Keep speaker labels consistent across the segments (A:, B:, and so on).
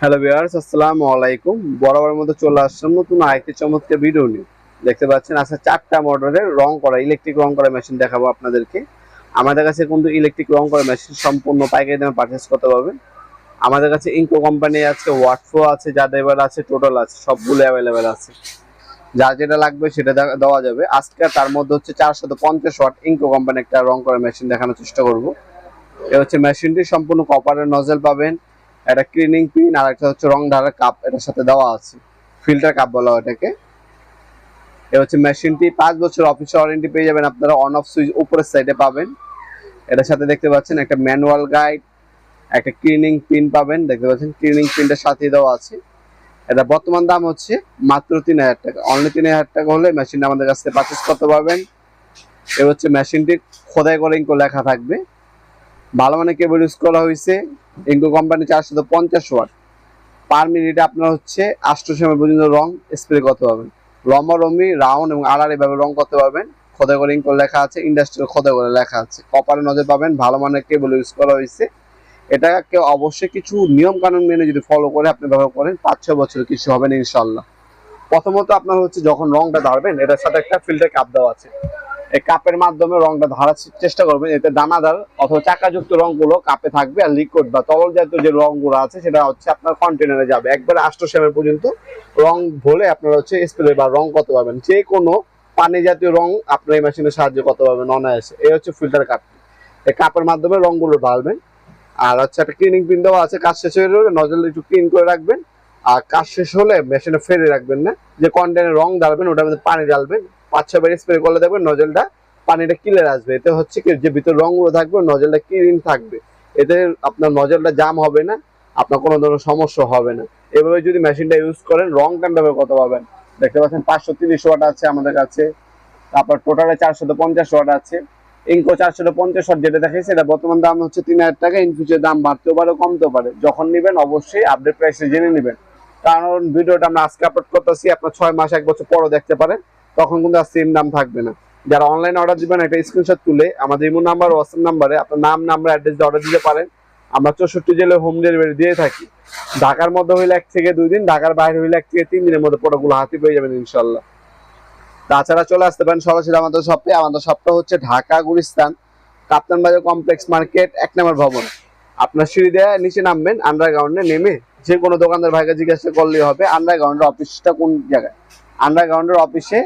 A: Hello viewers, আসসালামু আলাইকুম। বরাবরের মতো চলে আসলাম নতুন আরেকটি চমৎকার ভিডিও নিয়ে। দেখতে পাচ্ছেন আজকে 4টা মডেলের রং করা ইলেকট্রিক রং করা মেশিন দেখাবো আপনাদেরকে। আমাদের কাছে কিন্তু ইলেকট্রিক রং করা মেশিন সম্পূর্ণ পাইকারি দামে পারচেজ করতে পারবেন। আমাদের কাছে ইনকো কোম্পানি আছে, ওয়াটফো আছে, জাদেবার আছে, টোটাল আছে, সবগুলো অ্যাভেলেবেল আছে। যার যেটা লাগবে সেটা দেওয়া যাবে। আজকে তার মধ্যে হচ্ছে 450 ওয়াট ইনকো কোম্পানি একটা রং করা মেশিন দেখানোর চেষ্টা করব। এ হচ্ছে মেশিনটি সম্পূর্ণ কপারের নজেল পাবেন, একটা ক্লিনিং পিন আর একটা হচ্ছে রং ঢালার কাপ এটার সাথে দেওয়া আছে, ফিল্টার কাপ বলা হয় এটাকে। এ হচ্ছে মেশিনটি 5 বছর অফিস ওয়ারেন্টি পেয়ে যাবেন আপনারা। অন অফ সুইচ উপরের সাইডে পাবেন। এটার সাথে দেখতে পাচ্ছেন একটা ম্যানুয়াল গাইড, একটা ক্লিনিং পিন পাবেন। দেখতে পাচ্ছেন ক্লিনিং পিনটার সাথে দেওয়া আছে। এটা বর্তমান দাম হচ্ছে মাত্র 3000 টাকা। অনলি 3000 টাকা হলে মেশিনটা আমাদের কাছ থেকে পারচেজ করতে পারবেন। এ হচ্ছে মেশিনটি খোদাই করে ইনকো লেখা থাকবে। ভালো মানের কেবল ইউজ করা হয়েছে। ইনকো কোম্পানি 450 ওয়াট। পার মিনিটে আপনার হচ্ছে 800 এমএল পর্যন্ত রং স্প্রে করতে পারবেন। লম্বা লম্বি, রাউন্ড এবং আড়াআড়ি ভাবে রং করতে পারবেন। খোদাই করে ইনকো লেখা আছে, ইন্ডাস্ট্রিয়াল খোদাই করে লেখা আছে। কপারের নজর পাবেন। ভালো মানের কেবল ইউজ করা হয়েছে। এটাকে অবশ্যই কিছু নিয়ম কানুন মেনে যদি ফলো করে আপনি ব্যবহার করেন 5-6 বছর কিছু হবে না ইনশাল্লাহ। প্রথমত আপনার হচ্ছে যখন রংটা ধারবেন এটার সাথে একটা ফিল্টার কাপ দেওয়া আছে। এই কাপের মাধ্যমে রংটা ধরার চেষ্টা করবেন। এতে দানাদার অথবা চাকাযুক্ত রংগুলো কাপে থাকবে, আর লিকুইড বা তরল জাতীয় যে রংগুলো আছে সেটা হচ্ছে আপনার কন্টেনারে যাবে। একবারে 800 এমএল পর্যন্ত রং ভরে আপনারা হচ্ছে স্প্রে বা রং করতে পারবেন। যে কোনো পানি জাতীয় রং আপনার এই মেশিনের সাহায্যে করতে পারবেন অনায়াসে। এই হচ্ছে ফিল্টার কাপ। এই কাপের মাধ্যমে রংগুলো ঢালবেন। আর হচ্ছে একটা ক্লিনিং পিন দেওয়া আছে। কাজ শেষ হয়ে গেলে নজল একটু ক্লিন করে রাখবেন। আর কাজ শেষ হলে মেশিনে ফেলে রাখবেন না। যে কন্টেনারে রং ঢালবেন ওটার মধ্যে পানি ঢালবেন। 5-6 বার স্প্রে করলে দেখবেন নজলটা পানিটা ক্লিয়ার আসবে। এতে হচ্ছে কি যে ভিতরে রংগুলো থাকবে নজলটা ক্লিন থাকবে। এতে আপনার নজলটা জাম হবে না, আপনার কোনো ধরনের সমস্যা হবে না। এভাবে যদি মেশিনটা ইউজ করেন লং টাইম ব্যবহার করতে পারবেন। দেখতে পাচ্ছেন 530 ওয়াট আছে আমাদের কাছে। তারপর টোটালে 450 ওয়াট আছে। ইনকো 450 ওয়াট যেটা দেখাইছে এটা বর্তমান দাম হচ্ছে 3000 টাকা। ইন ফিউচার দাম বাড়তেও পারে, কমতেও পারে। যখন নেবেন অবশ্যই আপডেট প্রাইসে জেনে নেবেন। কারণ ভিডিওটা আমরা আজকে আপলোড করতেছি, আপনার 6 মাস 1 বছর পরও দেখতে পারেন, তখন কিন্তু আর সেম দাম থাকবে না। যারা অনলাইনে অর্ডার দিবেন একটা স্ক্রিনশট তুলে আমাদের ইমো নাম্বার, হোয়াটসঅ্যাপ নাম্বারে আপনার নাম, নাম্বার, অ্যাড্রেস দিয়ে অর্ডার দিতে পারেন। আমরা 64 জেলায় হোম ডেলিভারি দিয়ে থাকি। ঢাকার মধ্যে হইলে 1 থেকে 2 দিন, ঢাকার বাইরে হইলে 1 থেকে 3 দিনের মধ্যে প্রোডাক্টগুলো হাতে পেয়ে যাবেন ইনশাল্লাহ। তাছাড়া চলে আসতে পারেন সরাসরি আমাদের শপে। আমাদের শপটা হচ্ছে ঢাকা গুলিস্তান কাপ্তান বাজার কমপ্লেক্স মার্কেট 1 নম্বর ভবন। আপনার সিঁড়ি দিয়ে নিচে নামবেন, আন্ডারগ্রাউন্ডে নেমে যে কোনো দোকানদার ভাইকে জিজ্ঞাসা করলেই হবে আন্ডারগ্রাউন্ডের অফিসটা কোন জায়গায়। আন্ডারগ্রাউন্ডের অফিসে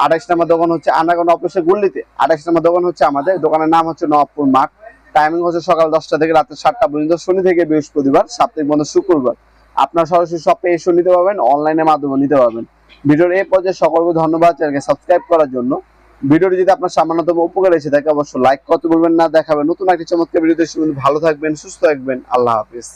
A: 28 নম্বর দোকান হচ্ছে আন্ডারগ্রাউন্ড অফিসে গুল্লিতে 28 নম্বর দোকান হচ্ছে আমাদের। দোকানের নাম হচ্ছে নবাবপুর মাঠ। টাইমিং হচ্ছে সকাল 10টা থেকে রাত 7টা পর্যন্ত, শনি থেকে বৃহস্পতিবার, সাপ্তাহিক বন্ধ শুক্রবার। আপনার সরাসরি শপে এসে নিতে পারবেন, অনলাইনের মাধ্যমে নিতে পারবেন। ভিডিওর এই পর্যায়ে সকলকে ধন্যবাদ চ্যানেলকে সাবস্ক্রাইব করার জন্য। ভিডিওটি যদি আপনার সামান্যতম উপকার এসে থাকে অবশ্যই লাইক করতে ভুলবেন না। দেখাবেন নতুন একটি চমৎকার ভিডিও। ভালো থাকবেন, সুস্থ থাকবেন। আল্লাহ হাফিজ।